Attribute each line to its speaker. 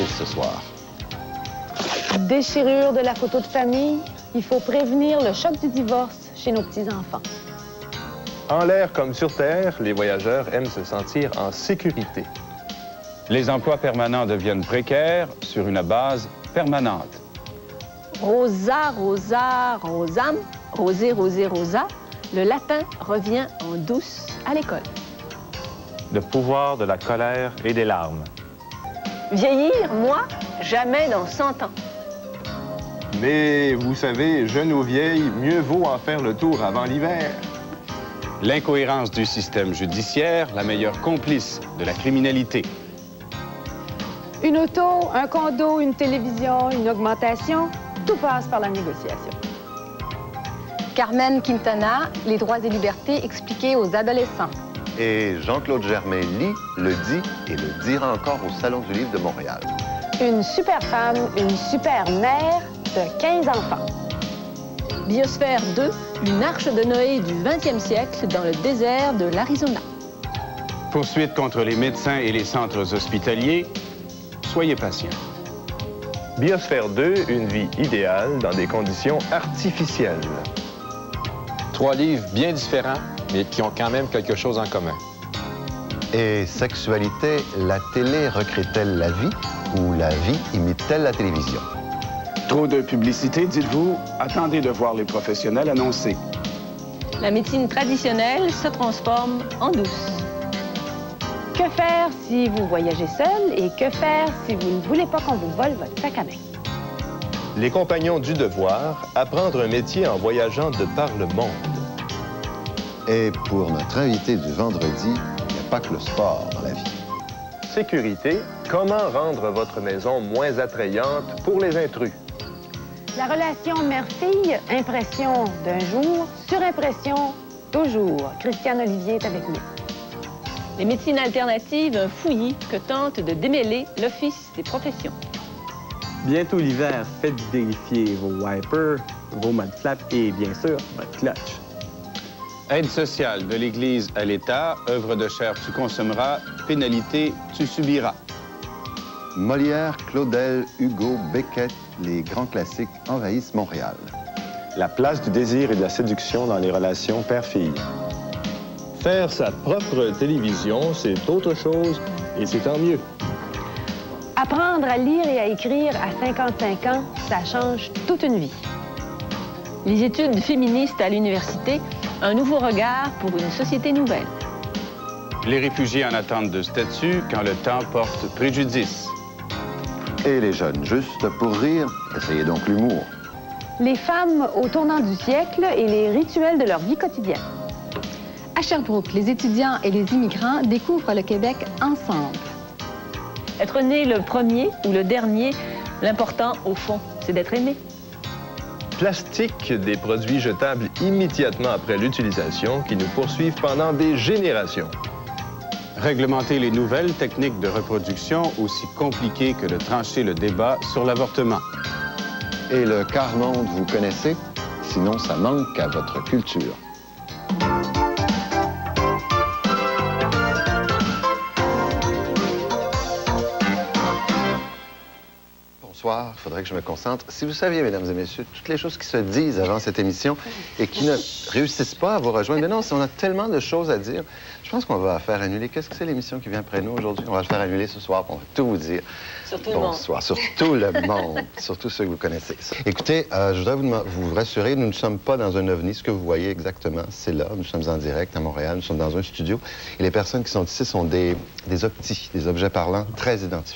Speaker 1: arrive ce soir.
Speaker 2: Déchirure de la photo de famille, il faut prévenir le choc du divorce chez nos petits-enfants.
Speaker 3: En l'air comme sur terre, les voyageurs aiment se sentir en sécurité.
Speaker 4: Les emplois permanents deviennent précaires sur une base permanente.
Speaker 5: Rosa, rosa, rosam, rosé, rosé, rosa, le latin revient en douce à l'école.
Speaker 3: Le pouvoir de la colère et des larmes.
Speaker 5: Vieillir, moi, jamais dans 100 ans.
Speaker 3: Mais vous savez, jeune ou vieille, mieux vaut en faire le tour avant l'hiver.
Speaker 4: L'incohérence du système judiciaire, la meilleure complice de la criminalité.
Speaker 2: Une auto, un condo, une télévision, une augmentation, tout passe par la négociation.
Speaker 5: Carmen Quintana, les droits et libertés expliqués aux adolescents.
Speaker 1: Et Jean-Claude Germain lit, le dit et le dira encore au Salon du Livre de Montréal.
Speaker 2: Une super femme, une super mère de 15 enfants.
Speaker 5: Biosphère 2, une arche de Noé du 20e siècle dans le désert de l'Arizona.
Speaker 4: Poursuite contre les médecins et les centres hospitaliers. Soyez patients.
Speaker 3: Biosphère 2, une vie idéale dans des conditions artificielles.
Speaker 6: 3 livres bien différents, mais qui ont quand même quelque chose en commun.
Speaker 1: Et sexualité, la télé recrée-t-elle la vie ou la vie imite-t-elle la télévision?
Speaker 7: Trop de publicité, dites-vous? Attendez de voir les professionnels annoncer.
Speaker 5: La médecine traditionnelle se transforme en douce.
Speaker 2: Que faire si vous voyagez seul et que faire si vous ne voulez pas qu'on vous vole votre sac à main?
Speaker 3: Les compagnons du devoir, apprendre un métier en voyageant de par le monde.
Speaker 1: Et pour notre invité du vendredi, il n'y a pas que le sport dans la vie.
Speaker 3: Sécurité, comment rendre votre maison moins attrayante pour les intrus?
Speaker 2: La relation mère-fille, impression d'un jour, surimpression toujours. Christiane Olivier est avec nous.
Speaker 5: Les médecines alternatives, un fouillis que tente de démêler l'Office des professions.
Speaker 8: Bientôt l'hiver, faites vérifier vos wipers, vos mud flaps et bien sûr, votre clutch.
Speaker 4: Aide sociale de l'Église à l'État, œuvre de chair tu consommeras, pénalité tu subiras.
Speaker 1: Molière, Claudel, Hugo, Beckett, les grands classiques envahissent Montréal.
Speaker 3: La place du désir et de la séduction dans les relations père-fille. Faire sa propre télévision, c'est autre chose et c'est tant mieux.
Speaker 2: Apprendre à lire et à écrire à 55 ans, ça change toute une vie.
Speaker 5: Les études féministes à l'université, un nouveau regard pour une société nouvelle.
Speaker 4: Les réfugiés en attente de statut quand le temps porte préjudice.
Speaker 1: Et les jeunes, juste pour rire, essayez donc l'humour.
Speaker 2: Les femmes au tournant du siècle et les rituels de leur vie quotidienne.
Speaker 9: À Sherbrooke, les étudiants et les immigrants découvrent le Québec ensemble.
Speaker 5: Être né le premier ou le dernier, l'important, au fond, c'est d'être aimé.
Speaker 3: Plastique, des produits jetables immédiatement après l'utilisation qui nous poursuivent pendant des générations.
Speaker 4: Réglementer les nouvelles techniques de reproduction, aussi compliquées que de trancher le débat sur l'avortement.
Speaker 1: Et le quart-monde, vous connaissez? Sinon, ça manque à votre culture. Bonsoir, il faudrait que je me concentre. Si vous saviez, mesdames et messieurs, toutes les choses qui se disent avant cette émission et qui ne réussissent pas à vous rejoindre. Mais non, on a tellement de choses à dire. Je pense qu'on va faire annuler. Qu'est-ce que c'est l'émission qui vient après nous aujourd'hui? On va le faire annuler ce soir, on va tout vous dire.
Speaker 5: Sur tout le monde.
Speaker 1: Bonsoir, sur tout le monde, surtout ceux que vous connaissez. Écoutez, je voudrais vous rassurer, nous ne sommes pas dans un ovni. Ce que vous voyez exactement, c'est là. Nous sommes en direct à Montréal, nous sommes dans un studio. Et les personnes qui sont ici sont des optis, des objets parlants très identifiés.